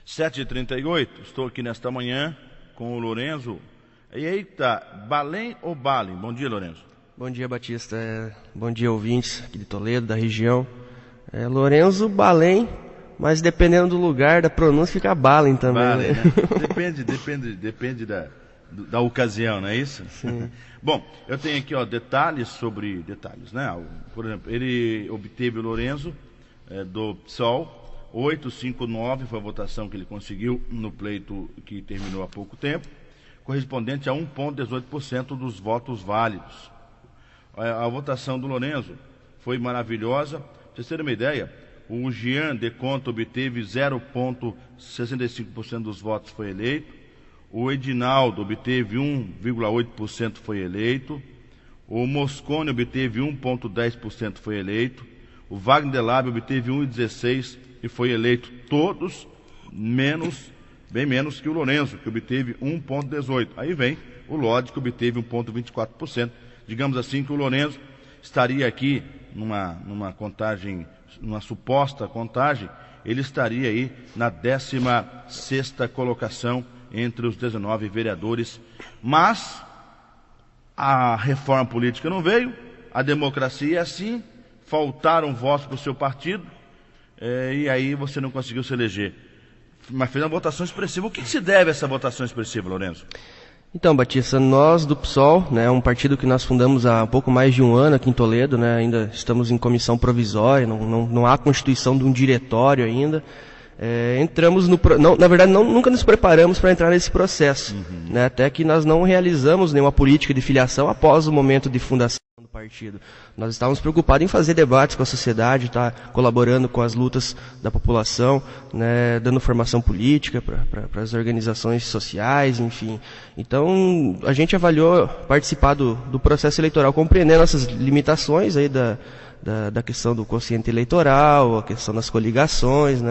7h38, estou aqui nesta manhã com o Lourenço. E aí tá, Balém ou Balem? Bom dia, Lourenço. Bom dia, Batista. Bom dia, ouvintes aqui de Toledo, da região. Lourenço, Balém, mas dependendo do lugar, da pronúncia, fica Balem também. Balem, né? Depende da ocasião, não é isso? Sim. Bom, eu tenho aqui detalhes sobre detalhes, né? Por exemplo, ele obteve o Lourenço do PSOL. 859 foi a votação que ele conseguiu no pleito que terminou há pouco tempo, correspondente a 1,18% dos votos válidos. A votação do Lourenço foi maravilhosa. Para vocês terem uma ideia, o Jean de Conta obteve 0,65% dos votos, foi eleito. O Edinaldo obteve 1,8%, foi eleito. O Moscone obteve 1,10%, foi eleito. O Wagner Delabio obteve 1,16% e foi eleito. Todos bem menos que o Lourenço, que obteve 1,18%. Aí vem o Lodi, que obteve 1,24%. Digamos assim que o Lourenço estaria aqui numa contagem, numa suposta contagem, ele estaria aí na 16ª colocação entre os 19 vereadores. Mas a reforma política não veio, a democracia é assim, faltaram votos para o seu partido, e aí você não conseguiu se eleger. Mas fez uma votação expressiva. O que se deve a essa votação expressiva, Lourenço? Então, Batista, nós do PSOL, um partido que nós fundamos há pouco mais de um ano aqui em Toledo, ainda estamos em comissão provisória, não há constituição de um diretório ainda. Entramos na verdade, nunca nos preparamos para entrar nesse processo, até que nós não realizamos nenhuma política de filiação após o momento de fundação do partido. Nós estávamos preocupados em fazer debates com a sociedade, colaborando com as lutas da população, dando formação política para as organizações sociais, enfim. Então, a gente avaliou participar do processo eleitoral, compreender nossas limitações aí da questão do quociente eleitoral, a questão das coligações,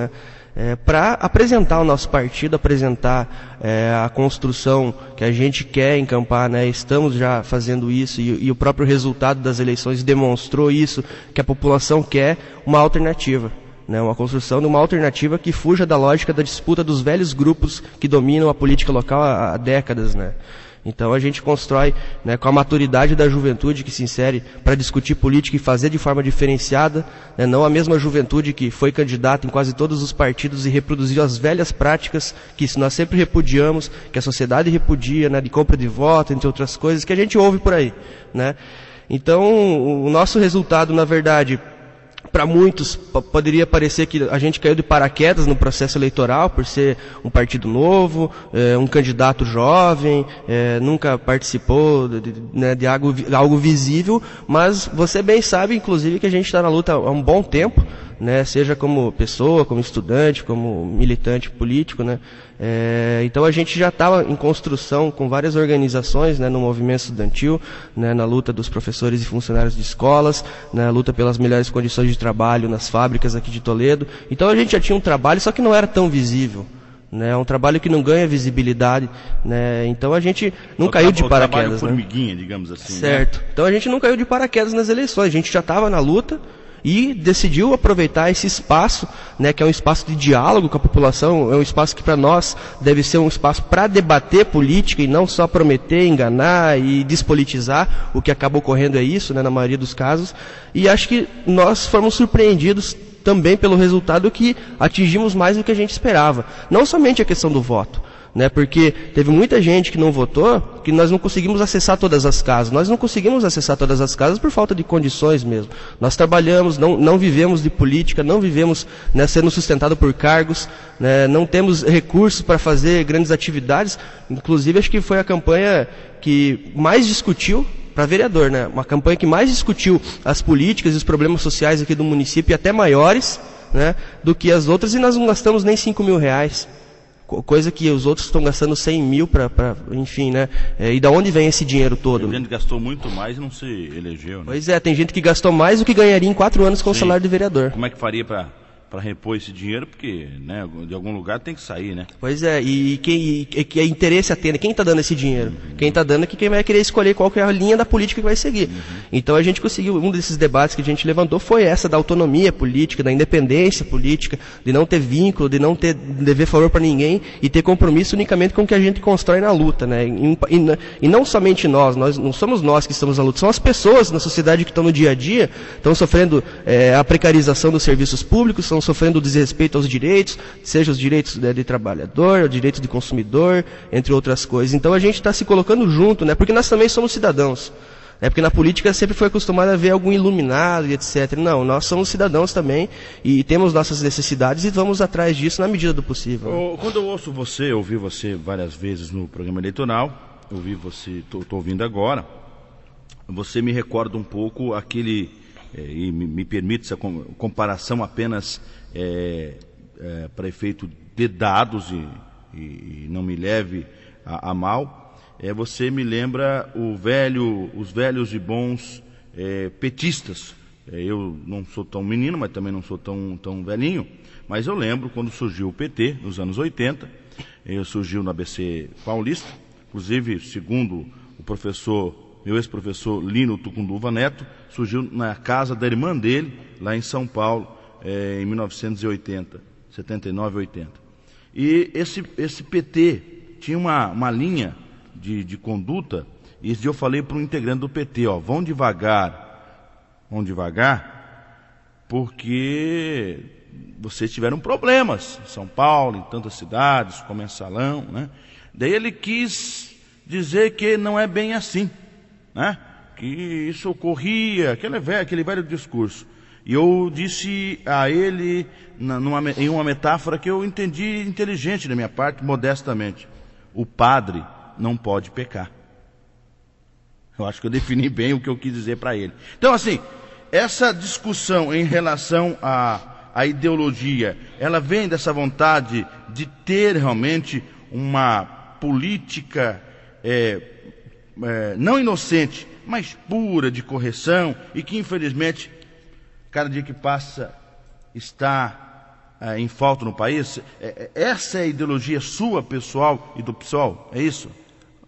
para apresentar o nosso partido, apresentar a construção que a gente quer encampar, Estamos já fazendo isso e o próprio resultado das eleições demonstrou isso, que a população quer uma alternativa, uma construção de uma alternativa que fuja da lógica da disputa dos velhos grupos que dominam a política local há décadas, Então a gente constrói com a maturidade da juventude que se insere para discutir política e fazer de forma diferenciada, não a mesma juventude que foi candidata em quase todos os partidos e reproduziu as velhas práticas que nós sempre repudiamos, que a sociedade repudia, de compra de voto, entre outras coisas, que a gente ouve por aí. Então o nosso resultado, na verdade, para muitos poderia parecer que a gente caiu de paraquedas no processo eleitoral por ser um partido novo, um candidato jovem, nunca participou de algo visível, mas você bem sabe, inclusive, que a gente está na luta há um bom tempo, seja como pessoa, como estudante, como militante político, então a gente já estava em construção com várias organizações, no movimento estudantil, na luta dos professores e funcionários de escolas, na luta pelas melhores condições de trabalho nas fábricas aqui de Toledo. Então a gente já tinha um trabalho, só que não era tão visível. É um trabalho que não ganha visibilidade, então a gente não caiu de paraquedas. Formiguinha, digamos assim. Certo. Então a gente não caiu de paraquedas nas eleições, a gente já estava na luta e decidiu aproveitar esse espaço, que é um espaço de diálogo com a população, é um espaço que para nós deve ser um espaço para debater política e não só prometer, enganar e despolitizar. O que acabou ocorrendo é isso, na maioria dos casos, e acho que nós fomos surpreendidos também pelo resultado, que atingimos mais do que a gente esperava. Não somente a questão do voto, porque teve muita gente que não votou, que nós não conseguimos acessar todas as casas. Nós não conseguimos acessar todas as casas por falta de condições mesmo. Nós trabalhamos, não vivemos de política, não vivemos sendo sustentado por cargos, não temos recursos para fazer grandes atividades. Inclusive, acho que foi a campanha que mais discutiu para vereador, uma campanha que mais discutiu as políticas e os problemas sociais aqui do município, e até maiores, do que as outras, e nós não gastamos nem 5 mil reais. Coisa que os outros estão gastando 100 mil enfim, e da onde vem esse dinheiro todo? Tem gente que gastou muito mais e não se elegeu, Pois é, tem gente que gastou mais do que ganharia em 4 anos com o salário de vereador. Como é que faria para repor esse dinheiro, porque, né, de algum lugar tem que sair, né? Pois é, e que é interesse atende, quem está dando esse dinheiro? Quem está dando é que quem vai querer escolher qual que é a linha da política que vai seguir. Então a gente conseguiu, um desses debates que a gente levantou foi essa da autonomia política, da independência política, de não ter vínculo, de não ter dever favor para ninguém e ter compromisso unicamente com o que a gente constrói na luta, né? E não somente nós, não somos nós que estamos na luta, são as pessoas na sociedade que estão no dia a dia, estão sofrendo a precarização dos serviços públicos, estão sofrendo o desrespeito aos direitos, seja os direitos de trabalhador, os direitos de consumidor, entre outras coisas. Então a gente está se colocando junto, né? Porque nós também somos cidadãos. Porque na política sempre foi acostumado a ver algum iluminado e etc. Não, nós somos cidadãos também e temos nossas necessidades e vamos atrás disso na medida do possível. Né? Quando eu ouvi você várias vezes no programa eleitoral, estou ouvindo agora, você me recorda um pouco aquele, e me permite essa comparação apenas para efeito de dados e não me leve a mal, você me lembra os velhos e bons petistas. Eu não sou tão menino, mas também não sou tão velhinho, mas eu lembro quando surgiu o PT, nos anos 80, surgiu no ABC Paulista, inclusive, segundo meu ex-professor Lino Tucunduva Neto, surgiu na casa da irmã dele, lá em São Paulo, em 1980, 79 e 80. E esse PT tinha uma linha de conduta, e esse dia eu falei para um integrante do PT, vão devagar, porque vocês tiveram problemas em São Paulo, em tantas cidades, com mensalão, né? Daí ele quis dizer que não é bem assim, né? Que isso ocorria, aquele velho discurso. E eu disse a ele, em uma metáfora que eu entendi inteligente da minha parte, modestamente: o padre não pode pecar. Eu acho que eu defini bem o que eu quis dizer para ele. Então, assim, essa discussão em relação à ideologia, ela vem dessa vontade de ter realmente uma política não inocente, mas pura, de correção, e que infelizmente cada dia que passa está em falta no país. Essa é a ideologia sua, pessoal, e do PSOL, é isso?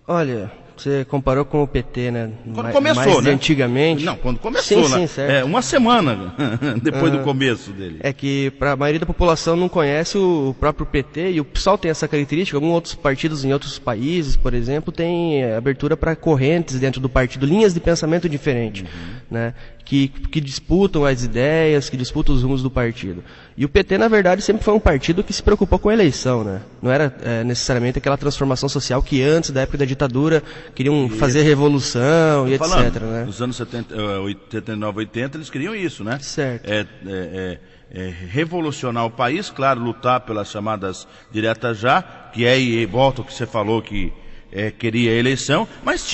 Olha, você comparou com o PT, né? Quando começou, mais né? Antigamente. Não, quando começou, sim, né? Certo. Uma semana depois do começo dele. É que a maioria da população não conhece o próprio PT, e o PSOL tem essa característica. Alguns outros partidos em outros países, por exemplo, têm abertura para correntes dentro do partido, linhas de pensamento diferentes, né? Que disputam as ideias, que disputam os rumos do partido. E o PT, na verdade, sempre foi um partido que se preocupou com a eleição, né? Não era necessariamente aquela transformação social que antes da época da ditadura queriam fazer revolução e etc. Né? Nos anos 79, 80, eles queriam isso, né? Certo. Revolucionar o país, claro, lutar pelas chamadas diretas já, que e volta o que você falou, que queria a eleição, mas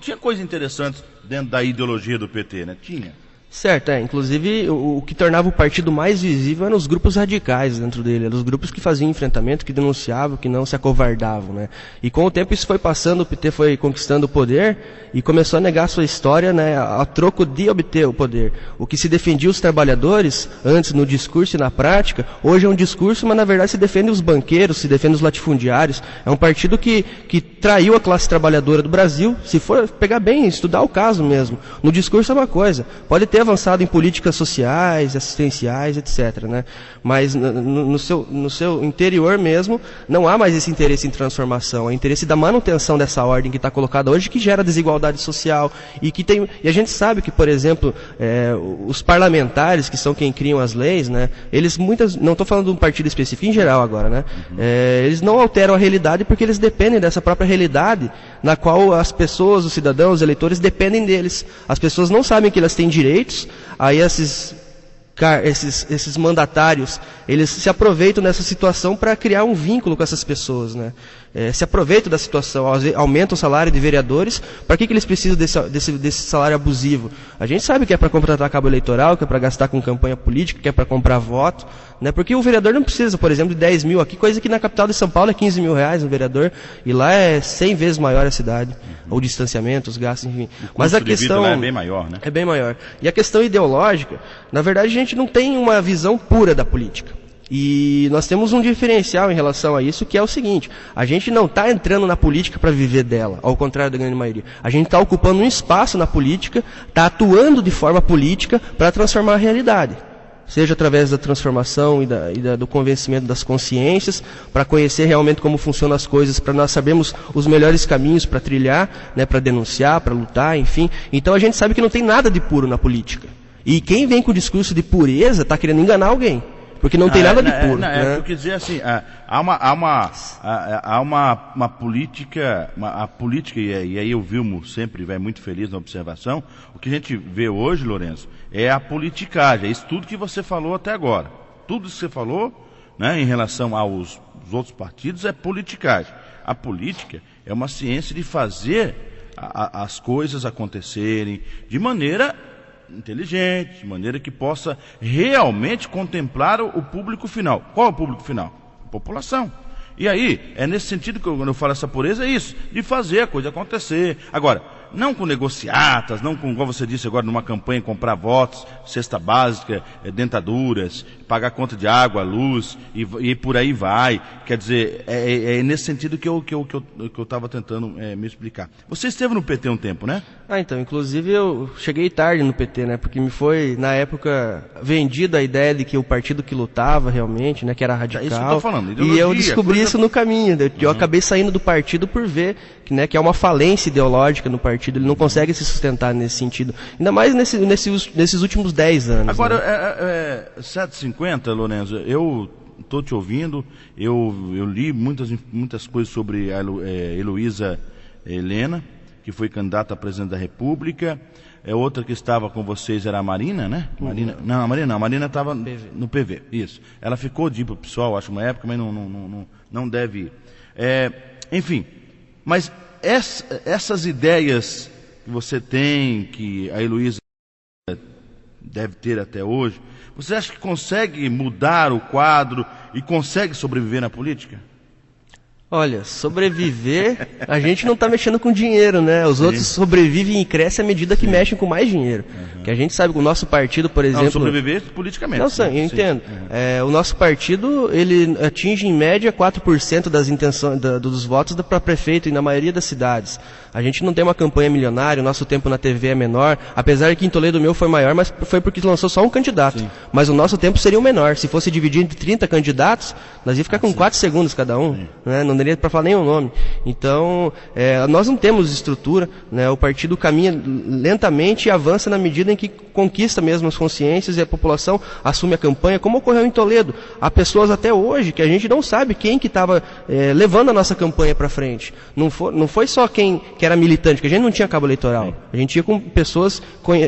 tinha coisa interessante dentro da ideologia do PT, né? Tinha. Certo, inclusive o que tornava o partido mais visível eram os grupos radicais dentro dele, eram os grupos que faziam enfrentamento, que denunciavam, que não se acovardavam, né? E com o tempo isso foi passando, o PT foi conquistando o poder e começou a negar sua história, né, a troco de obter o poder. O que se defendia os trabalhadores, antes no discurso e na prática, hoje é um discurso, mas na verdade se defende os banqueiros, se defende os latifundiários. É um partido que traiu a classe trabalhadora do Brasil. Se for pegar bem, estudar o caso mesmo. No discurso é uma coisa, pode ter avançado em políticas sociais, assistenciais, etc., né? Mas no seu interior mesmo não há mais esse interesse em transformação, é interesse da manutenção dessa ordem que está colocada hoje, que gera desigualdade social e a gente sabe que, por exemplo, os parlamentares, que são quem criam as leis, né? Eles não estou falando de um partido específico, em geral agora, né? Eles não alteram a realidade porque eles dependem dessa própria realidade na qual as pessoas, os cidadãos, os eleitores dependem deles. As pessoas não sabem que elas têm direitos. Aí esses mandatários, eles se aproveitam dessa situação para criar um vínculo com essas pessoas, né? se aproveitam da situação, aumentam o salário de vereadores. Para que eles precisam desse salário abusivo? A gente sabe que é para contratar cabo eleitoral, que é para gastar com campanha política, que é para comprar voto, né? Porque o vereador não precisa, por exemplo, de 10 mil aqui, coisa que na capital de São Paulo é 15 mil reais um vereador, e lá é 100 vezes maior a cidade, o distanciamento, os gastos, enfim. Mas a questão é bem maior, né? É bem maior. E a questão ideológica, na verdade a gente não tem uma visão pura da política. E nós temos um diferencial em relação a isso, que é o seguinte: a gente não está entrando na política para viver dela, ao contrário da grande maioria. A gente está ocupando um espaço na política, está atuando de forma política para transformar a realidade. Seja através da transformação e do convencimento das consciências, para conhecer realmente como funcionam as coisas, para nós sabermos os melhores caminhos para trilhar, né, para denunciar, para lutar, enfim. Então a gente sabe que não tem nada de puro na política. E quem vem com o discurso de pureza está querendo enganar alguém. Porque não tem nada de puro. Né? Eu quis dizer assim, há uma política, a política, e aí o Vilmo sempre vai muito feliz na observação. O que a gente vê hoje, Lourenço, é a politicagem, é isso tudo que você falou até agora. Tudo isso que você falou, né, em relação aos outros partidos é politicagem. A política é uma ciência de fazer as coisas acontecerem de maneira inteligente, de maneira que possa realmente contemplar o público final. Qual é o público final? A população. E aí, é nesse sentido que quando eu falo essa pureza, é isso, de fazer a coisa acontecer. Agora, não com negociatas, não com, igual você disse agora, numa campanha, comprar votos, cesta básica, dentaduras, pagar conta de água, luz, e por aí vai. Quer dizer, é nesse sentido que eu estava tentando me explicar. Você esteve no PT um tempo, né? Então, inclusive eu cheguei tarde no PT, né? Porque me foi, na época, vendida a ideia de que o partido que lutava realmente, né? Que era radical. Isso que eu tô falando, ideologia, e eu descobri isso no caminho. Eu acabei saindo do partido por ver que, né, que é uma falência ideológica no partido. Ele não consegue se sustentar nesse sentido. Ainda mais nesses últimos 10 anos. Agora, né? 7h50, Lourenço, eu estou te ouvindo, eu li muitas coisas sobre a Heloísa Helena, que foi candidata a presidente da República. Outra que estava com vocês era a Marina, né? Marina, não, a Marina estava no PV, isso. Ela ficou de ir para o PSOL, acho, uma época, mas não deve ir. Enfim, mas essas ideias que você tem, que a Heloísa deve ter até hoje, você acha que consegue mudar o quadro e consegue sobreviver na política? Olha, sobreviver, a gente não está mexendo com dinheiro, né? Os outros sobrevivem e crescem à medida que mexem com mais dinheiro. Que a gente sabe que o nosso partido, por exemplo... Não, sobreviver politicamente. Não, eu entendo. O nosso partido, ele atinge em média 4% das intenções, dos votos para prefeito e na maioria das cidades. A gente não tem uma campanha milionária, o nosso tempo na TV é menor, apesar que em Toledo o meu foi maior, mas foi porque lançou só um candidato. Sim. Mas o nosso tempo seria o menor. Se fosse dividir entre 30 candidatos, nós ia ficar com 4 segundos cada um, né? Não daria para falar nenhum nome. Então, nós não temos estrutura, né? O partido caminha lentamente e avança na medida em que conquista mesmo as consciências e a população assume a campanha, como ocorreu em Toledo. Há pessoas até hoje que a gente não sabe quem que estava levando a nossa campanha para frente. Não foi só quem que era militante, porque a gente não tinha cabo eleitoral. A gente ia com pessoas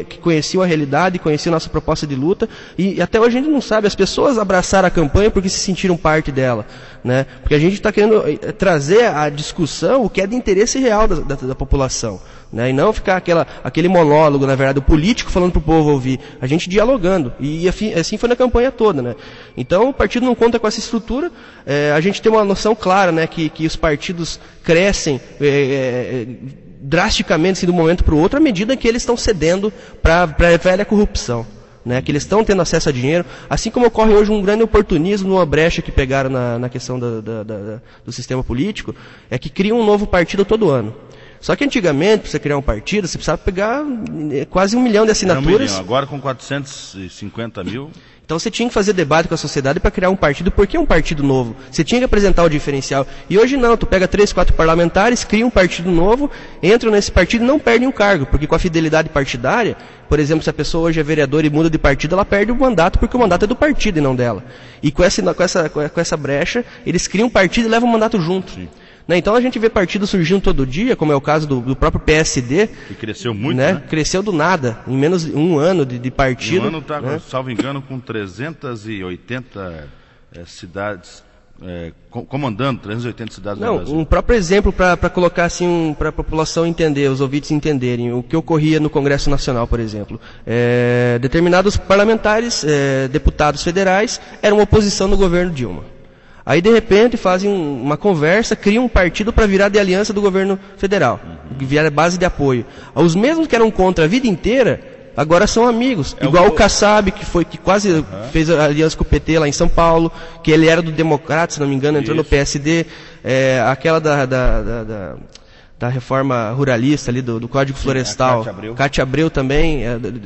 que conheciam a realidade, conheciam a nossa proposta de luta, e até hoje a gente não sabe. As pessoas abraçaram a campanha porque se sentiram parte dela, né? Porque a gente está querendo trazer à discussão o que é de interesse real da população, né? E não ficar aquele monólogo, na verdade, o político falando para o povo ouvir, a gente dialogando, e assim foi na campanha toda, né? Então o partido não conta com essa estrutura. A gente tem uma noção clara, né, que os partidos crescem drasticamente assim, de um momento para o outro à medida que eles estão cedendo para a velha corrupção, né, que eles estão tendo acesso a dinheiro, assim como ocorre hoje um grande oportunismo numa brecha que pegaram na questão do sistema político, é que criam um novo partido todo ano. Só que antigamente, para você criar um partido, você precisava pegar quase 1 milhão de assinaturas. Agora com 450 mil... Então você tinha que fazer debate com a sociedade para criar um partido. Por que um partido novo? Você tinha que apresentar o diferencial. E hoje não, tu pega 3, 4 parlamentares, cria um partido novo, entram nesse partido e não perdem o cargo. Porque com a fidelidade partidária, por exemplo, se a pessoa hoje é vereadora e muda de partido, ela perde o mandato porque o mandato é do partido e não dela. E com essa brecha, eles criam um partido e levam o mandato junto. Sim. Então a gente vê partidos surgindo todo dia, como é o caso do próprio PSD. Que cresceu muito, né? Cresceu do nada, em menos de um ano de partido. Um ano está, salvo engano, com 380 cidades comandando 380 cidades Não, do Brasil. um próprio exemplo para colocar assim, para a população entender, os ouvintes entenderem o que ocorria no Congresso Nacional, por exemplo. Determinados parlamentares, deputados federais, eram oposição no governo Dilma. Aí, de repente, fazem uma conversa, criam um partido para virar de aliança do governo federal, virar base de apoio. Os mesmos que eram contra a vida inteira, agora são amigos. Igual o Kassab, que quase fez aliança com o PT lá em São Paulo, que ele era do Democrata, se não me engano, entrou no PSD. Aquela da reforma ruralista ali, do Código Florestal. Cátia Abreu também.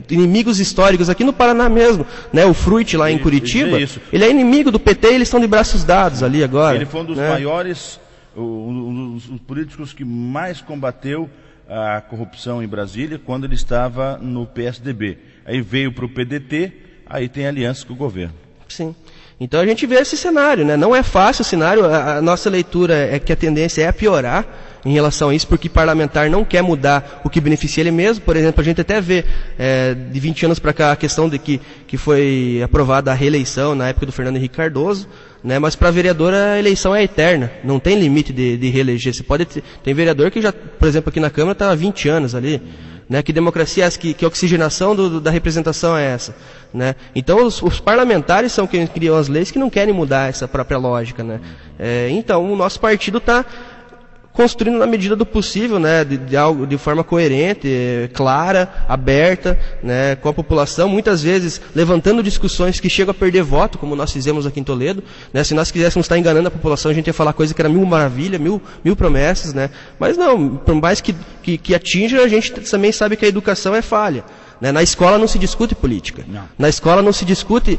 Inimigos históricos aqui no Paraná mesmo. Né? O Fruit lá em Curitiba, ele é inimigo do PT e eles estão de braços dados ali agora. Ele foi um dos maiores, um dos políticos que mais combateu a corrupção em Brasília quando ele estava no PSDB. Aí veio para o PDT, aí tem aliança com o governo. Sim. Então a gente vê esse cenário, né? Não é fácil o cenário, a nossa leitura é que a tendência é a piorar em relação a isso, porque parlamentar não quer mudar o que beneficia ele mesmo. Por exemplo, a gente até vê de 20 anos para cá a questão de que foi aprovada a reeleição na época do Fernando Henrique Cardoso, né? Mas para vereador a eleição é eterna, não tem limite de reeleger. Você pode tem vereador que já, por exemplo, aqui na Câmara está há 20 anos ali. Né, que democracia é essa, que oxigenação da representação é essa, né? Então os parlamentares são quem criam as leis que não querem mudar essa própria lógica, né? Então o nosso partido está construindo na medida do possível, né, de forma coerente, clara, aberta, né, com a população, muitas vezes levantando discussões que chegam a perder voto, como nós fizemos aqui em Toledo, né? Se nós quiséssemos estar enganando a população, a gente ia falar coisa que era mil maravilha, mil promessas, né? Mas não, por mais que atinja, a gente também sabe que a educação é falha. Né? Na escola não se discute política. Não. Na escola não se discute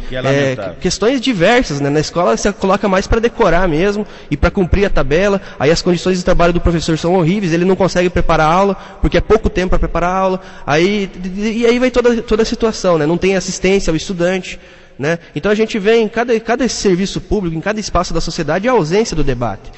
questões diversas. Né? Na escola você coloca mais para decorar mesmo e para cumprir a tabela. Aí as condições de trabalho do professor são horríveis, ele não consegue preparar a aula, porque é pouco tempo para preparar a aula. E aí vai toda a situação. Né? Não tem assistência ao estudante. Né? Então a gente vê em cada serviço público, em cada espaço da sociedade, a ausência do debate.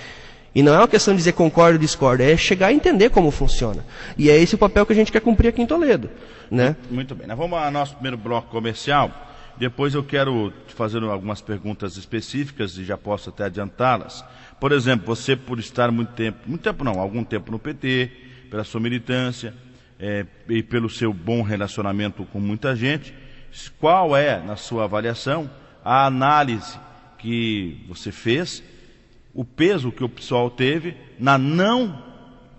E não é uma questão de dizer concordo ou discordo, é chegar a entender como funciona. E é esse o papel que a gente quer cumprir aqui em Toledo. Né? Muito bem. Nós vamos ao nosso primeiro bloco comercial. Depois eu quero te fazer algumas perguntas específicas e já posso até adiantá-las. Por exemplo, você por estar algum tempo no PT, pela sua militância e pelo seu bom relacionamento com muita gente, qual é, na sua avaliação, a análise que você fez, o peso que o PSOL teve na não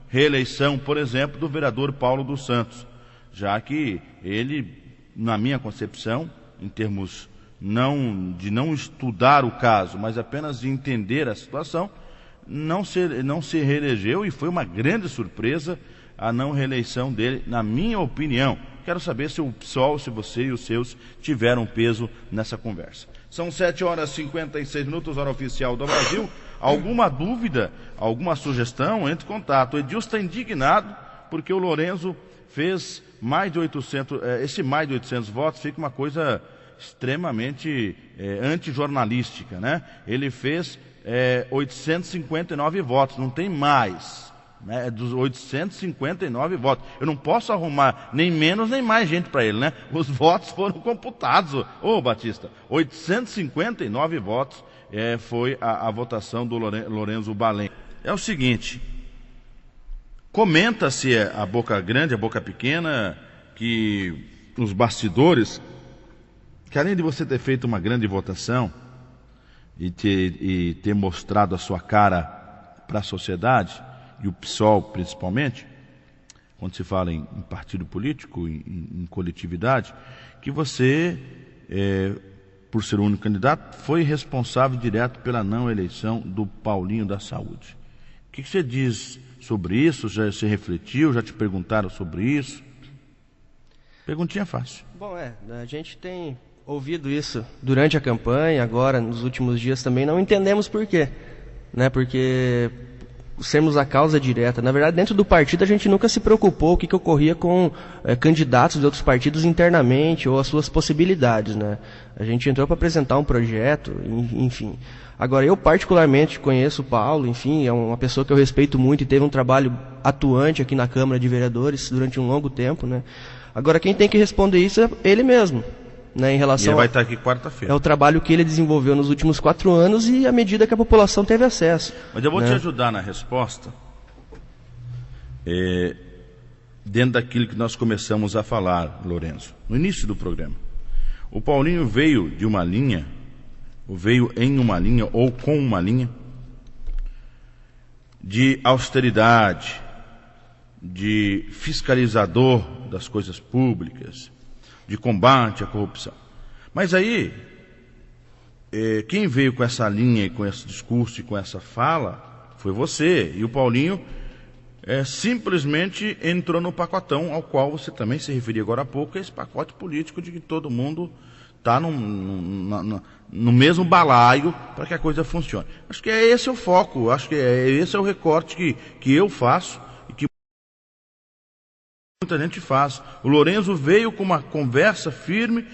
reeleição, por exemplo, do vereador Paulo dos Santos, já que ele, na minha concepção, em termos de não estudar o caso, mas apenas de entender a situação, não se reelegeu e foi uma grande surpresa a não reeleição dele, na minha opinião. Quero saber se o PSOL, se você e os seus tiveram peso nessa conversa. São 7h56, hora oficial do Brasil. Alguma dúvida, alguma sugestão, entre em contato. O Edilson está indignado porque o Lorenzo fez mais de 800, mais de 800 votos, fica uma coisa extremamente antijornalística, né? Ele fez 859 votos, não tem mais, né? Dos 859 votos. Eu não posso arrumar nem menos nem mais gente para ele, né? Os votos foram computados. Ô Batista, 859 votos foi a votação do Lorenzo Balém. É o seguinte, comenta-se a boca grande, a boca pequena, que nos bastidores, que além de você ter feito uma grande votação e ter mostrado a sua cara para a sociedade, e o PSOL principalmente, quando se fala em partido político, em coletividade, que você, por ser o único candidato, foi responsável direto pela não eleição do Paulinho da Saúde. O que você diz sobre isso? Já se refletiu? Já te perguntaram sobre isso? Perguntinha fácil. Bom, a gente tem ouvido isso durante a campanha, agora, nos últimos dias também, não entendemos por quê. Né? Porque sermos a causa direta. Na verdade, dentro do partido a gente nunca se preocupou o que ocorria com candidatos de outros partidos internamente ou as suas possibilidades, né? A gente entrou para apresentar um projeto, enfim. Agora, eu particularmente conheço o Paulo, enfim, é uma pessoa que eu respeito muito e teve um trabalho atuante aqui na Câmara de Vereadores durante um longo tempo, né? Agora, quem tem que responder isso é ele mesmo, né, em relação e ele vai estar aqui quarta-feira. É o trabalho que ele desenvolveu nos últimos 4 anos e à medida que a população teve acesso. Mas eu vou te ajudar na resposta, dentro daquilo que nós começamos a falar, Lourenço, no início do programa. O Paulinho veio de uma linha, ou veio em uma linha, ou com uma linha, de austeridade, de fiscalizador das coisas públicas, de combate à corrupção. Mas aí, quem veio com essa linha e com esse discurso e com essa fala foi você. E o Paulinho simplesmente entrou no pacotão ao qual você também se referia agora há pouco, esse pacote político de que todo mundo está no mesmo balaio para que a coisa funcione. Acho que esse é o foco, acho que esse é o recorte que eu faço e que muita gente faz. O Lourenço veio com uma conversa firme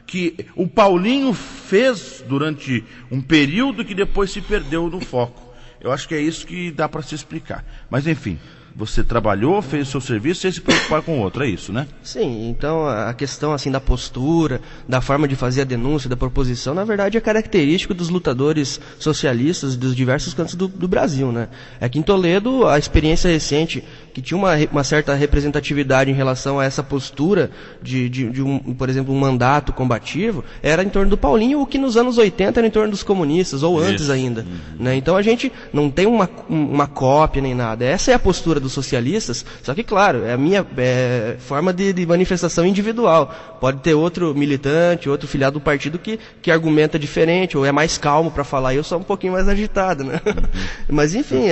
que o Paulinho fez durante um período que depois se perdeu no foco. Eu acho que é isso que dá para se explicar. Mas enfim, você trabalhou, fez o seu serviço sem se preocupar com o outro, é isso, né? Sim, então a questão assim da postura, da forma de fazer a denúncia, da proposição, na verdade é característico dos lutadores socialistas dos diversos cantos do Brasil, né? Aqui em Toledo, a experiência recente, que tinha uma certa representatividade em relação a essa postura por exemplo, um mandato combativo, era em torno do Paulinho, o que nos anos 80 era em torno dos comunistas, ou antes ainda. Né? Então a gente não tem uma cópia nem nada. Essa é a postura dos socialistas, só que, claro, é a minha forma de manifestação individual. Pode ter outro militante, outro filiado do partido que argumenta diferente, ou é mais calmo para falar, eu sou um pouquinho mais agitado, né? Mas, enfim,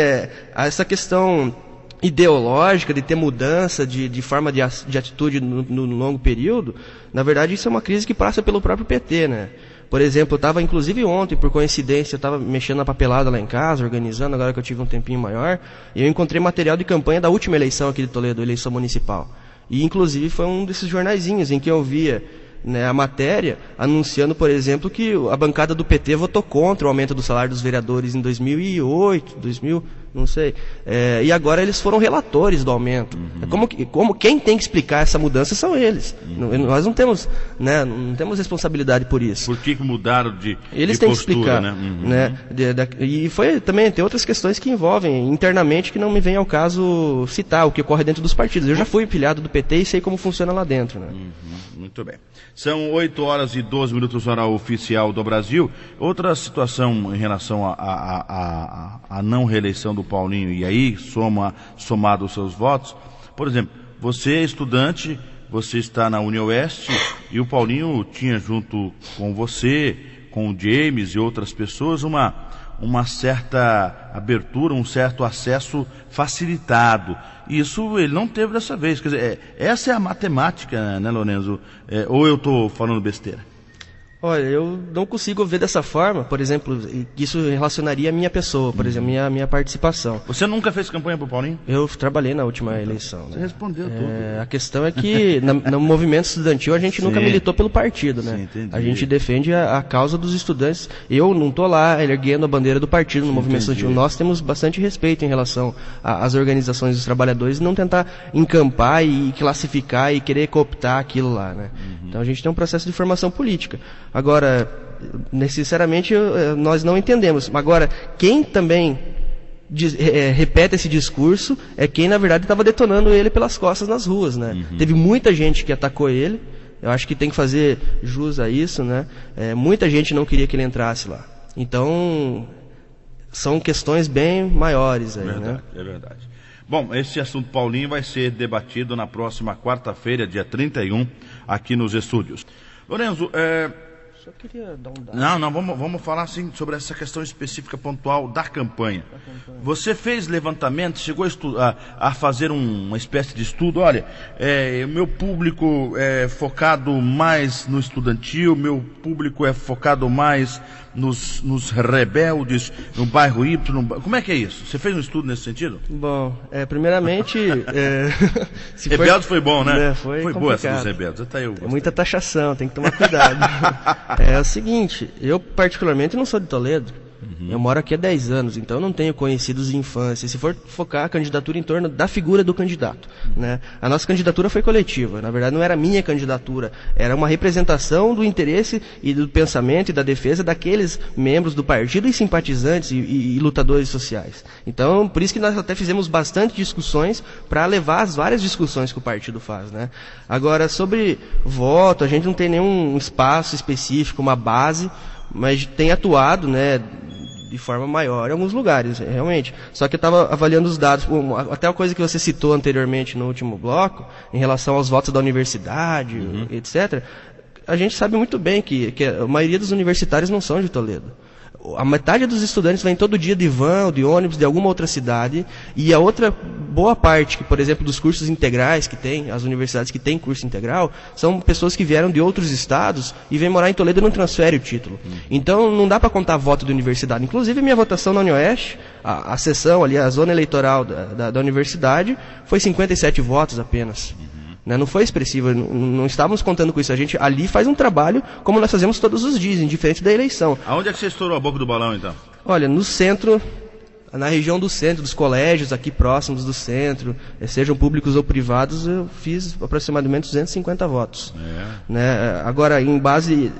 essa questão ideológica, de ter mudança de forma de atitude no longo período, na verdade isso é uma crise que passa pelo próprio PT, né? Por exemplo, eu estava, inclusive ontem, por coincidência, eu estava mexendo na papelada lá em casa, organizando, agora que eu tive um tempinho maior, e eu encontrei material de campanha da última eleição aqui de Toledo, eleição municipal. E, inclusive, foi um desses jornaizinhos em que eu via, né, a matéria anunciando, por exemplo, que a bancada do PT votou contra o aumento do salário dos vereadores em 2008, 2000, não sei, e agora eles foram relatores do aumento. Como quem tem que explicar essa mudança são eles. Nós não temos, né, não temos responsabilidade por isso. Por que mudaram de eles de têm postura, que explicar, né? E foi também, tem outras questões que envolvem internamente que não me vem ao caso citar o que ocorre dentro dos partidos. Eu já fui filiado do PT e sei como funciona lá dentro, né? Muito bem. São 8h12, hora oficial do Brasil. Outra situação em relação à não reeleição do Paulinho, e aí somado os seus votos, por exemplo, você é estudante, você está na UniOeste, e o Paulinho tinha junto com você, com o James e outras pessoas, uma certa abertura, um certo acesso facilitado. Isso ele não teve dessa vez. Quer dizer, essa é a matemática, né, Lourenço? Ou eu estou falando besteira? Olha, eu não consigo ver dessa forma, por exemplo, que isso relacionaria a minha pessoa, por exemplo, minha participação. Você nunca fez campanha para o Paulinho? Eu trabalhei na última eleição. Você né? respondeu tudo. A questão é que no movimento estudantil a gente nunca militou pelo partido, né? Sim, a gente defende a causa dos estudantes. Eu não estou lá erguendo a bandeira do partido no movimento estudantil. Nós temos bastante respeito em relação às organizações dos trabalhadores e não tentar encampar e classificar e querer cooptar aquilo lá, né? Então a gente tem um processo de formação política. Agora, necessariamente, nós não entendemos. Agora, quem também repete esse discurso é quem, na verdade, estava detonando ele pelas costas nas ruas, né? Teve muita gente que atacou ele. Eu acho que tem que fazer jus a isso, né? Muita gente não queria que ele entrasse lá. Então, são questões bem maiores aí, né? É verdade. Bom, esse assunto, Paulinho, vai ser debatido na próxima quarta-feira, dia 31, aqui nos estúdios. Lourenço, Só queria dar um dado. Não, vamos falar assim sobre essa questão específica pontual da campanha. Você fez levantamento, chegou a fazer uma espécie de estudo, olha, o meu público é focado mais no estudantil, meu público é focado mais nos rebeldes, no bairro Y, como é que é isso? Você fez um estudo nesse sentido? Bom, primeiramente... Rebeldes foi bom, né? Foi boa essa dos rebeldes. Até eu gostei. É muita taxação, tem que tomar cuidado. É o seguinte, eu particularmente não sou de Toledo, Eu moro aqui há 10 anos, então eu não tenho conhecidos de infância. Se for focar a candidatura em torno da figura do candidato, né? A nossa candidatura foi coletiva. Na verdade, não era a minha candidatura. Era uma representação do interesse e do pensamento e da defesa daqueles membros do partido e simpatizantes e lutadores sociais. Então, por isso que nós até fizemos bastante discussões para levar as várias discussões que o partido faz, né? Agora, sobre voto, a gente não tem nenhum espaço específico, uma base, mas tem atuado, né, de forma maior em alguns lugares, realmente. Só que eu estava avaliando os dados, até a coisa que você citou anteriormente no último bloco, em relação aos votos da universidade, etc. A gente sabe muito bem que a maioria dos universitários não são de Toledo. A metade dos estudantes vem todo dia de van ou de ônibus de alguma outra cidade, e a outra boa parte, que, por exemplo, dos cursos integrais que tem, as universidades que têm curso integral, são pessoas que vieram de outros estados e vêm morar em Toledo e não transferem o título. Então não dá para contar voto de universidade. Inclusive minha votação na UniOeste, a seção ali, a zona eleitoral da universidade, foi 57 votos apenas. Não foi expressiva, não estávamos contando com isso. A gente ali faz um trabalho como nós fazemos todos os dias, indiferente da eleição. Aonde é que você estourou a boca do balão, então? Olha, no centro, na região do centro, dos colégios aqui próximos do centro, sejam públicos ou privados, eu fiz aproximadamente 250 votos. Né? Agora, em base...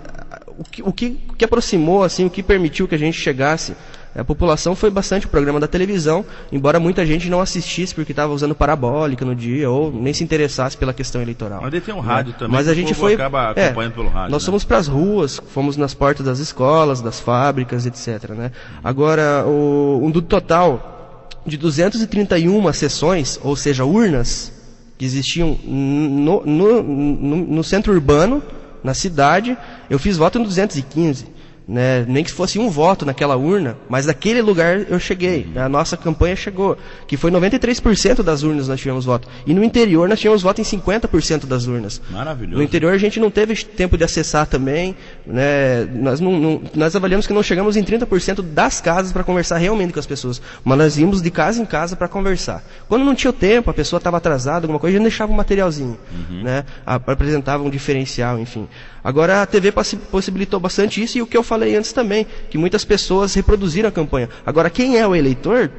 O que aproximou, assim, o que permitiu que a gente chegasse... A população foi bastante o programa da televisão, embora muita gente não assistisse porque estava usando parabólica no dia, ou nem se interessasse pela questão eleitoral. Mas tem um rádio também, mas a gente foi acaba acompanhando pelo rádio. Nós fomos para as ruas, fomos nas portas das escolas, das fábricas, etc. Né? Agora, do total de 231 sessões, ou seja, urnas, que existiam no centro urbano, na cidade, eu fiz voto em 215. Né? Nem que fosse um voto naquela urna, mas naquele lugar eu cheguei, a nossa campanha chegou, que foi 93% das urnas nós tivemos voto, e no interior nós tivemos voto em 50% das urnas. Maravilhoso. No interior a gente não teve tempo de acessar também, né? Nós avaliamos que não chegamos em 30% das casas para conversar realmente com as pessoas, mas nós íamos de casa em casa para conversar. Quando não tinha o tempo, a pessoa estava atrasada, alguma coisa, a gente deixava um materialzinho, né? Apresentava um diferencial, enfim. Agora a TV possibilitou bastante isso, e o que eu falei antes também, que muitas pessoas reproduziram a campanha. Agora, quem é o eleitor,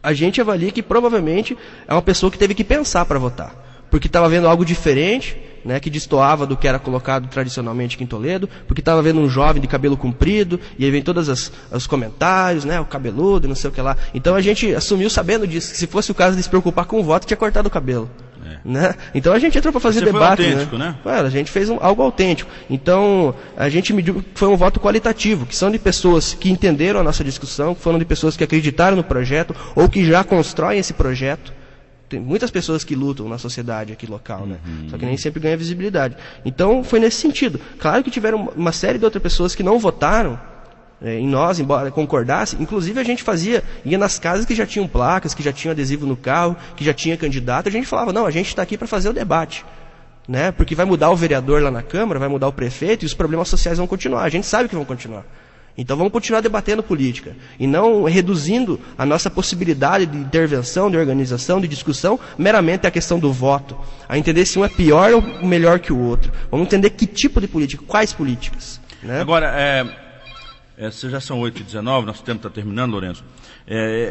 a gente avalia que provavelmente é uma pessoa que teve que pensar para votar, porque estava vendo algo diferente, né, que destoava do que era colocado tradicionalmente aqui em Toledo, porque estava vendo um jovem de cabelo comprido, e aí vem todos os comentários, né, o cabeludo, não sei o que lá. Então a gente assumiu, sabendo disso, que se fosse o caso de se preocupar com o voto, tinha cortado o cabelo. Né? Então a gente entrou para fazer debate. Foi autêntico, né? A gente fez algo autêntico. Então a gente mediu que foi um voto qualitativo, que são de pessoas que entenderam a nossa discussão, que foram de pessoas que acreditaram no projeto ou que já constroem esse projeto. Tem muitas pessoas que lutam na sociedade aqui local, né? Só que nem sempre ganha visibilidade. Então foi nesse sentido. Claro que tiveram uma série de outras pessoas que não votaram em nós, embora concordasse. Inclusive a gente ia nas casas que já tinham placas, que já tinham adesivo no carro, que já tinha candidato, a gente falava, não, a gente está aqui para fazer o debate, né? Porque vai mudar o vereador lá na Câmara, vai mudar o prefeito, e os problemas sociais vão continuar, a gente sabe que vão continuar. Então vamos continuar debatendo política, e não reduzindo a nossa possibilidade de intervenção, de organização, de discussão, meramente a questão do voto, a entender se um é pior ou melhor que o outro. Vamos entender que tipo de política, quais políticas, né? Agora, já são 8h19, nosso tempo está terminando, Lourenço.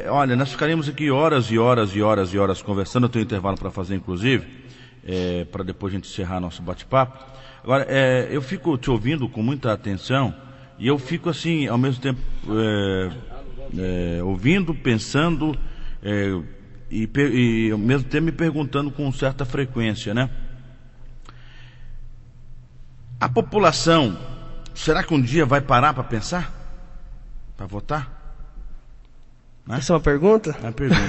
Olha, nós ficaríamos aqui horas e horas e horas e horas conversando. Eu tenho intervalo para fazer, inclusive, para depois a gente encerrar nosso bate-papo. Agora, eu fico te ouvindo com muita atenção, e eu fico assim, ao mesmo tempo, ouvindo, pensando, e ao mesmo tempo me perguntando com certa frequência, né? A população, será que um dia vai parar para pensar? Para votar? Né? Essa é uma pergunta? É uma pergunta.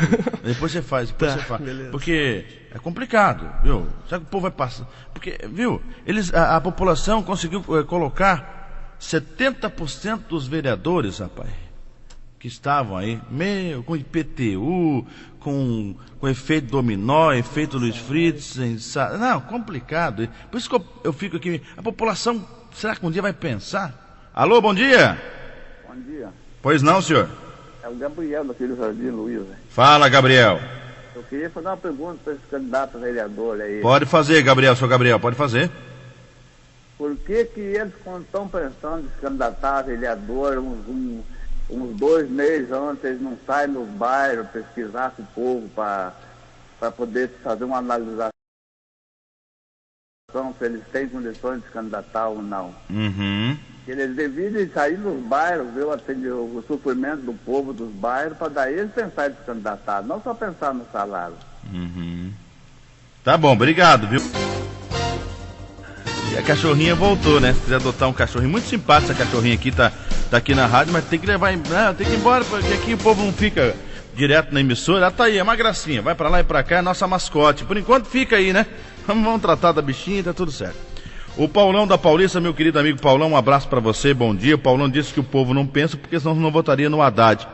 Depois você faz, Beleza. Porque é complicado, viu? Será que o povo vai passar? Porque, viu, a população conseguiu colocar 70% dos vereadores, rapaz, que estavam aí, com IPTU, com efeito dominó, efeito Luiz Fritz, não, complicado. Por isso que eu fico aqui, a população, será que um dia vai pensar? Alô, bom dia. Bom dia. Pois não, senhor? É o Gabriel, daqui do Jardim Luiz. Fala, Gabriel. Eu queria fazer uma pergunta para esse candidato a vereador aí. Pode fazer, Gabriel, seu Gabriel, pode fazer. Por que eles, quando estão pensando em se candidatar a vereador, uns 2 meses antes, eles não saem nos bairros, pesquisar com o povo para poder fazer uma analisação se eles têm condições de se candidatar ou não. Uhum. Eles devem sair nos bairros, ver o sofrimento do povo dos bairros, para daí eles pensar em se candidatar, não só pensar no salário. Uhum. Tá bom, obrigado, viu? E a cachorrinha voltou, né? Se quiser adotar um cachorrinho, muito simpático essa cachorrinha aqui, tá aqui na rádio, mas tem que levar, tem que ir embora, porque aqui o povo não fica direto na emissora. Ela tá aí, é uma gracinha, vai pra lá e pra cá, é nossa mascote. Por enquanto fica aí, né? Vamos tratar da bichinha, tá tudo certo. O Paulão da Paulista, meu querido amigo Paulão, um abraço pra você, bom dia. O Paulão disse que o povo não pensa, porque senão não votaria no Haddad.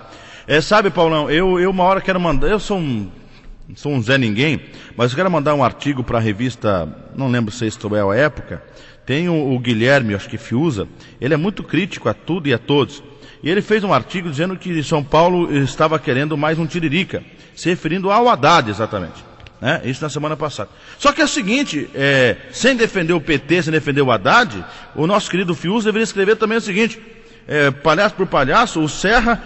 Sabe, Paulão, eu uma hora quero mandar, eu sou um Zé Ninguém, mas eu quero mandar um artigo para a revista, não lembro se é a época, tem o Guilherme, acho que Fiuza, ele é muito crítico a tudo e a todos, e ele fez um artigo dizendo que São Paulo estava querendo mais um tiririca, se referindo ao Haddad exatamente, né? Isso na semana passada. Só que é o seguinte, sem defender o PT, sem defender o Haddad, o nosso querido Fiuza deveria escrever também o seguinte, palhaço por palhaço, o Serra,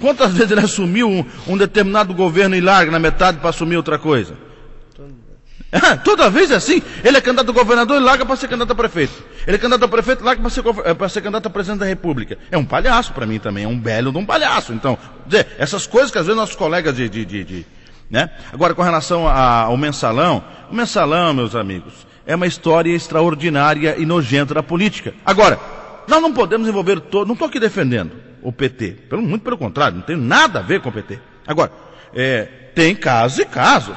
quantas vezes ele assumiu um determinado governo e larga na metade para assumir outra coisa? Toda vez é assim. Ele é candidato a governador e larga para ser candidato a prefeito. Ele é candidato a prefeito e larga para ser candidato a presidente da República. É um palhaço para mim também, é um belo de um palhaço. Então, essas coisas que às vezes nossos colegas né? Agora, com relação ao mensalão, o mensalão, meus amigos, é uma história extraordinária e nojenta da política. Agora, nós não podemos envolver todo, não estou aqui defendendo o PT, muito pelo contrário, não tem nada a ver com o PT. Agora, tem casos e casos.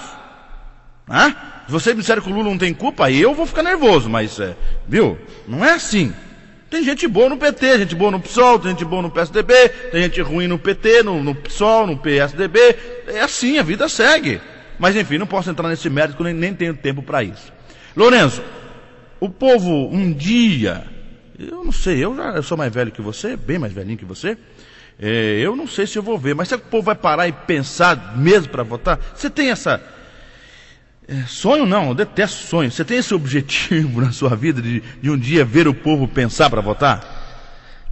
Né? Se vocês me disserem que o Lula não tem culpa, aí eu vou ficar nervoso, mas, viu? Não é assim. Tem gente boa no PT, gente boa no PSOL, tem gente boa no PSDB, tem gente ruim no PT, no PSOL, no PSDB. É assim, a vida segue. Mas, enfim, não posso entrar nesse mérito, nem tenho tempo para isso. Lourenço, o povo um dia... Eu não sei, eu sou mais velho que você, bem mais velhinho que você. Eu não sei se eu vou ver, mas será que o povo vai parar e pensar mesmo para votar? Você tem essa... sonho não, eu detesto sonho. Você tem esse objetivo na sua vida de um dia ver o povo pensar para votar?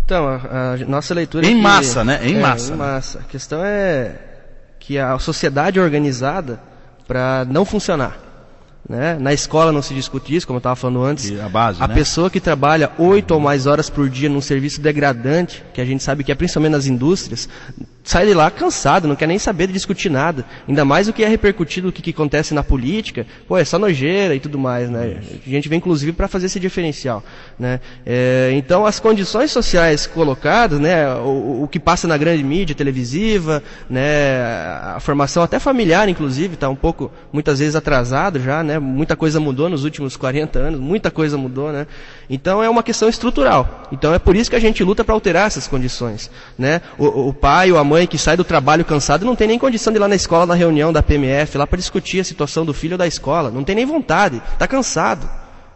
Então, a nossa leitura... Em massa, né? Em massa. Em massa. A questão é que a sociedade é organizada para não funcionar. Né? Na escola não se discute isso, como eu estava falando antes. A base, a né? pessoa que trabalha 8 ou mais horas por dia num serviço degradante, que a gente sabe que é principalmente nas indústrias, sai de lá cansado, não quer nem saber de discutir nada. Ainda mais o que é repercutido, o que acontece na política, é só nojeira e tudo mais, né? A gente vem inclusive para fazer esse diferencial, né? Então as condições sociais colocadas, né? O que passa na grande mídia televisiva, né? A formação até familiar, inclusive, está um pouco, muitas vezes atrasado já, né? Muita coisa mudou nos últimos 40 anos, muita coisa mudou, né? Então é uma questão estrutural. Então é por isso que a gente luta para alterar essas condições, né? O pai ou a mãe que sai do trabalho cansado não tem nem condição de ir lá na escola, na reunião da PMF, lá para discutir a situação do filho ou da escola. Não tem nem vontade, está cansado.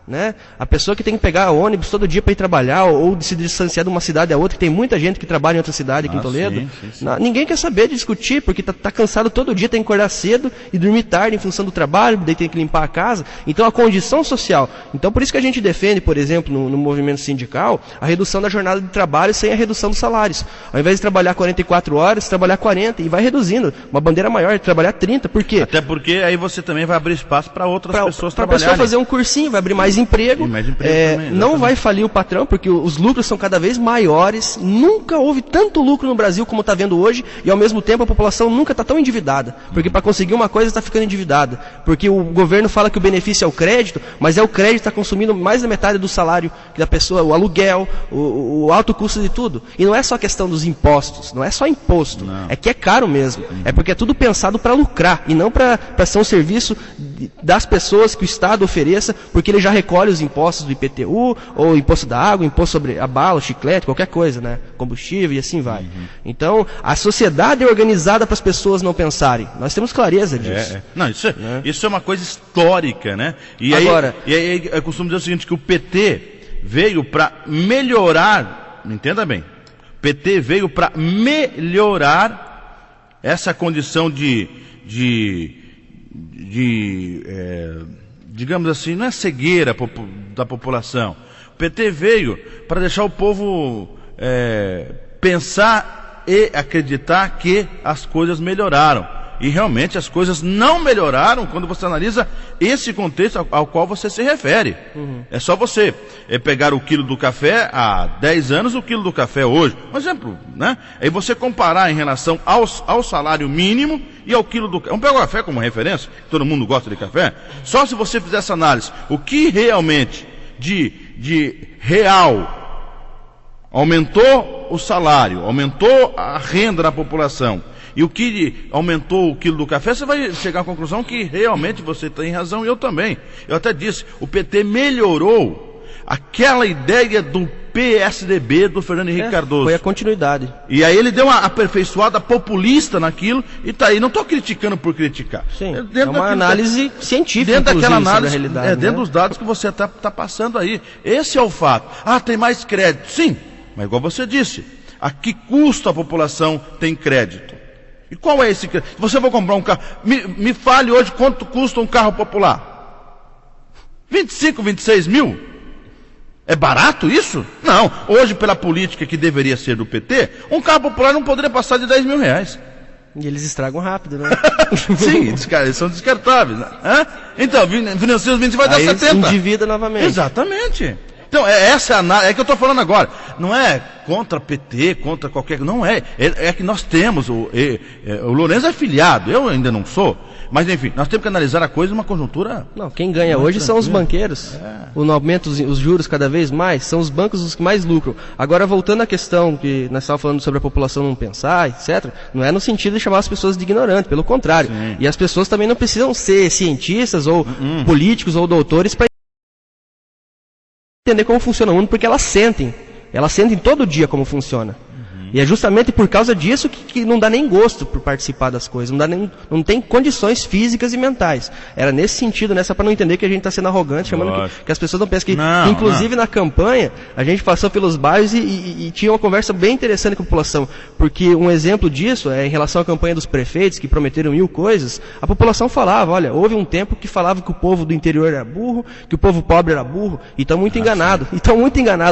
Né? A pessoa que tem que pegar ônibus todo dia para ir trabalhar ou se distanciar de uma cidade a outra, que tem muita gente que trabalha em outra cidade aqui em Toledo, sim. Ninguém quer saber de discutir, porque tá cansado todo dia, tem que acordar cedo e dormir tarde em função do trabalho, daí tem que limpar a casa. Então a condição social, então por isso que a gente defende, por exemplo, no movimento sindical, a redução da jornada de trabalho sem a redução dos salários. Ao invés de trabalhar 44 horas, trabalhar 40 e vai reduzindo, uma bandeira maior, trabalhar 30, por quê? Até porque aí você também vai abrir espaço para outras pessoas para a trabalharem. pessoa fazer um cursinho, vai abrir mais emprego, também, não vai falir o patrão, porque os lucros são cada vez maiores, nunca houve tanto lucro no Brasil como está vendo hoje, e ao mesmo tempo a população nunca está tão endividada, porque para conseguir uma coisa está ficando endividada, porque o governo fala que o benefício é o crédito, mas o crédito está consumindo mais da metade do salário da pessoa, o aluguel, o alto custo de tudo, e não é só questão dos impostos, não é só imposto, é que é caro mesmo, é porque é tudo pensado para lucrar, e não para ser um serviço das pessoas que o Estado ofereça, porque ele já recolhe os impostos do IPTU, ou imposto da água, imposto sobre a bala, o chiclete, qualquer coisa, né? Combustível e assim vai. Então, a sociedade é organizada para as pessoas não pensarem. Nós temos clareza disso. Não, isso é uma coisa histórica, né? E agora, aí eu costumo dizer o seguinte, que o PT veio para melhorar, entenda bem, o PT veio para melhorar essa condição digamos assim, não é cegueira da população. O PT veio para deixar o povo pensar e acreditar que as coisas melhoraram. E realmente as coisas não melhoraram quando você analisa esse contexto ao qual você se refere. É só você pegar o quilo do café há 10 anos, o quilo do café hoje. Um exemplo, né? Aí você comparar em relação ao salário mínimo e ao quilo do café. Vamos pegar o café como referência, todo mundo gosta de café. Só se você fizer essa análise, o que realmente de real aumentou o salário, aumentou a renda da população, e o que aumentou o quilo do café, você vai chegar à conclusão que realmente você tem razão e eu também. Eu até disse, o PT melhorou aquela ideia do PSDB do Fernando Henrique Cardoso. Foi a continuidade. E aí ele deu uma aperfeiçoada populista naquilo e tá aí. Não estou criticando por criticar. Sim, é uma análise científica, dentro daquela análise, realidade, dentro dos dados que você está passando aí. Esse é o fato. Ah, tem mais crédito. Sim, mas igual você disse, a que custo a população tem crédito? E qual é esse crédito? Você vai comprar um carro, me fale hoje quanto custa um carro popular? 25, 26 mil? É barato isso? Não. Hoje, pela política que deveria ser do PT, um carro popular não poderia passar de 10 mil reais. E eles estragam rápido, né? Sim, eles são descartáveis. Né? Então, financia os 20 vai dar 70. Endivida novamente. Exatamente. Então, essa é a análise, é que eu estou falando agora. Não é contra PT, contra qualquer... Não é. É que nós temos... O Lourenço é filiado, eu ainda não sou. Mas, enfim, nós temos que analisar a coisa numa conjuntura... Não, quem ganha hoje são os banqueiros. O aumento os juros cada vez mais, são os bancos os que mais lucram. Agora, voltando à questão que nós estávamos falando sobre a população não pensar, etc., não é no sentido de chamar as pessoas de ignorantes, pelo contrário. Sim. E as pessoas também não precisam ser cientistas ou políticos ou doutores para entender como funciona o mundo, porque elas sentem todo dia como funciona. E é justamente por causa disso que não dá nem gosto por participar das coisas, não tem condições físicas e mentais. Era nesse sentido, né, só para não entender que a gente está sendo arrogante, chamando que as pessoas não pensam que inclusive na campanha, a gente passou pelos bairros e tinha uma conversa bem interessante com a população, porque um exemplo disso é em relação à campanha dos prefeitos, que prometeram 1000 coisas, a população falava, olha, houve um tempo que falava que o povo do interior era burro, que o povo pobre era burro, e estão muito enganados.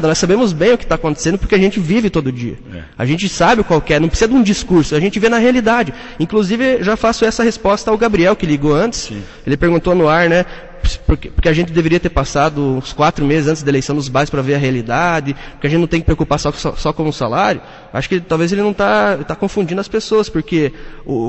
Nós sabemos bem o que está acontecendo, porque a gente vive todo dia. A gente sabe qual que é, não precisa de um discurso, a gente vê na realidade. Inclusive, já faço essa resposta ao Gabriel, que ligou antes. Sim. Ele perguntou no ar, né, porque a gente deveria ter passado uns 4 meses antes da eleição nos bairros para ver a realidade, porque a gente não tem que preocupar só com o salário. Acho que talvez ele não está confundindo as pessoas, porque,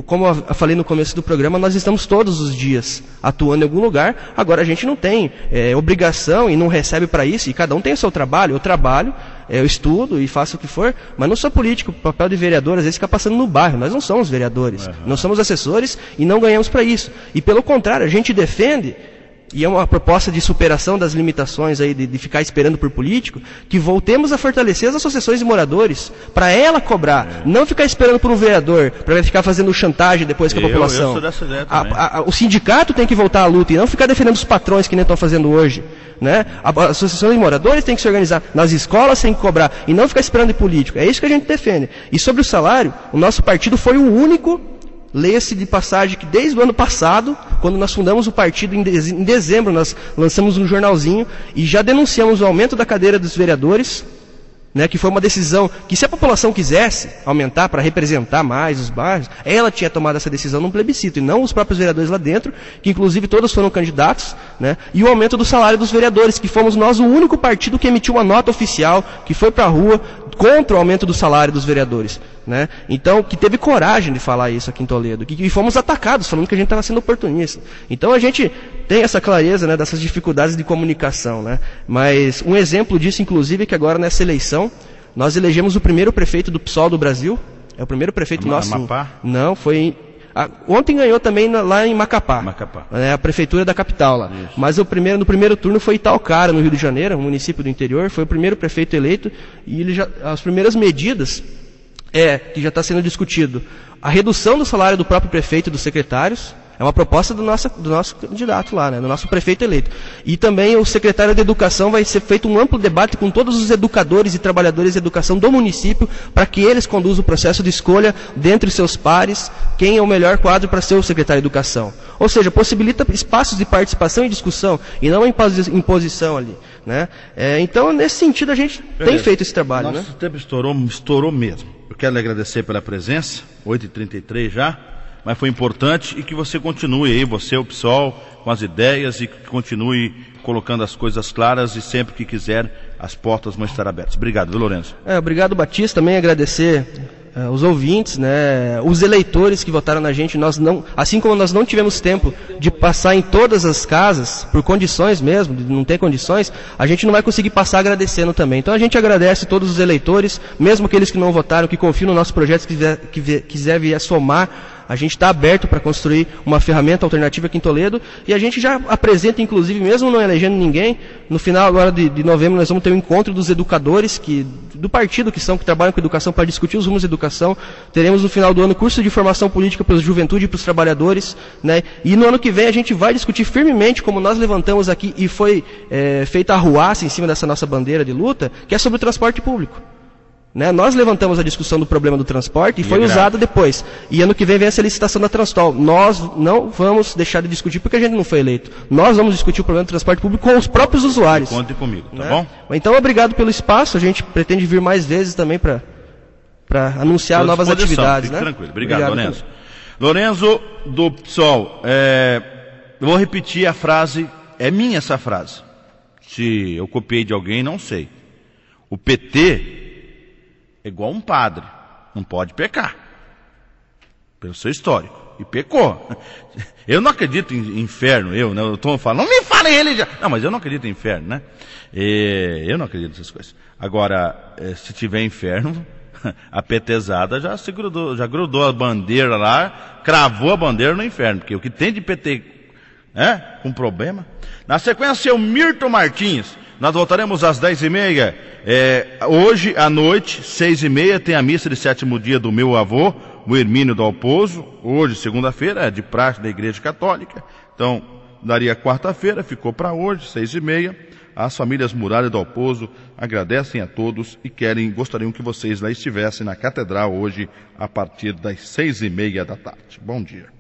como eu falei no começo do programa, nós estamos todos os dias atuando em algum lugar, agora a gente não tem obrigação e não recebe para isso, e cada um tem o seu trabalho. Eu trabalho, eu estudo e faço o que for, mas não sou político. O papel de vereador às vezes fica passando no bairro. Nós não somos vereadores, não somos assessores e não ganhamos para isso. E pelo contrário, a gente defende, e é uma proposta de superação das limitações aí de ficar esperando por político, que voltemos a fortalecer as associações de moradores, para ela cobrar, não ficar esperando por um vereador, para ficar fazendo chantagem depois com a população. Eu sou dessa ideia também. O sindicato tem que voltar à luta e não ficar defendendo os patrões que nem estão fazendo hoje. Né? A associação de moradores tem que se organizar, nas escolas tem que cobrar, e não ficar esperando de político. É isso que a gente defende. E sobre o salário, o nosso partido foi o único, leia-se de passagem, que desde o ano passado, quando nós fundamos o partido em dezembro, nós lançamos um jornalzinho e já denunciamos o aumento da cadeira dos vereadores, né, que foi uma decisão que, se a população quisesse aumentar para representar mais os bairros, ela tinha tomado essa decisão num plebiscito, e não os próprios vereadores lá dentro, que inclusive todos foram candidatos, né, e o aumento do salário dos vereadores, que fomos nós o único partido que emitiu uma nota oficial, que foi para a rua contra o aumento do salário dos vereadores. Né? Então, que teve coragem de falar isso aqui em Toledo, e fomos atacados, falando que a gente estava sendo oportunista. Então a gente tem essa clareza, né, dessas dificuldades de comunicação, né? Mas um exemplo disso, inclusive, é que agora nessa eleição, nós elegemos o primeiro prefeito do PSOL do Brasil, é o primeiro prefeito nosso. Amapá? Não, foi... Ontem ganhou também lá em Macapá, a prefeitura da capital lá. Isso. Mas no primeiro turno foi Itaocara, no Rio de Janeiro, um município do interior, foi o primeiro prefeito eleito, e as primeiras medidas... que já está sendo discutido a redução do salário do próprio prefeito e dos secretários, É uma proposta do nosso candidato lá, né, do nosso prefeito eleito. E também o secretário de Educação vai ser feito um amplo debate com todos os educadores e trabalhadores de educação do município, para que eles conduzam o processo de escolha dentre seus pares, quem é o melhor quadro para ser o secretário de Educação. Ou seja, possibilita espaços de participação e discussão, e não a imposição ali, né? Então, nesse sentido, a gente tem feito esse trabalho. Nosso tempo estourou mesmo. Eu quero lhe agradecer pela presença, 8h33 já, mas foi importante, e que você continue aí, você, o PSOL, com as ideias, e que continue colocando as coisas claras, e sempre que quiser, as portas vão estar abertas. Obrigado, viu, Lourenço? Obrigado, Batista. Também agradecer os ouvintes, né, os eleitores que votaram na gente. Nós não, assim como nós não tivemos tempo de passar em todas as casas, por condições mesmo, não tem condições, a gente não vai conseguir passar agradecendo também. Então a gente agradece todos os eleitores, mesmo aqueles que não votaram, que confiam no nosso projeto, que quiser vir a somar. A gente está aberto para construir uma ferramenta alternativa aqui em Toledo, e a gente já apresenta, inclusive, mesmo não elegendo ninguém, no final agora de novembro nós vamos ter um encontro dos educadores do partido que trabalham com educação, para discutir os rumos de educação. Teremos no final do ano curso de formação política para a juventude e para os trabalhadores, né? E no ano que vem a gente vai discutir firmemente, como nós levantamos aqui e foi feita a arruaça em cima dessa nossa bandeira de luta, que é sobre o transporte público. Né? Nós levantamos a discussão do problema do transporte e foi usada depois. E ano que vem essa licitação da Transtol. Nós não vamos deixar de discutir porque a gente não foi eleito. Nós vamos discutir o problema do transporte público com os próprios usuários. Conte comigo, tá né? bom? Então, obrigado pelo espaço. A gente pretende vir mais vezes também para anunciar novas atividades. Fique né? tranquilo. Obrigado, Lourenço. Lourenço do PSOL, eu vou repetir a frase, é minha essa frase. Se eu copiei de alguém, não sei. O PT é igual um padre, não pode pecar, pelo seu histórico, e pecou. Eu não acredito em inferno, né? Eu estou falando, não me fale ele já. Não, mas eu não acredito em inferno, né? Eu não acredito nessas coisas. Agora, se tiver inferno, a petezada já grudou a bandeira lá, cravou a bandeira no inferno, porque o que tem de PT, com problema. Na sequência, o Mirton Martins. Nós voltaremos às 10h30. Hoje à noite, 6h30, tem a missa de 7º dia do meu avô, o Hermínio do Alpozo. Hoje, segunda-feira, é de praxe da Igreja Católica. Então, daria quarta-feira, ficou para hoje, 6h30. As famílias Muralha do Alpozo agradecem a todos e gostariam que vocês lá estivessem na Catedral hoje, a partir das 6h30 da tarde. Bom dia.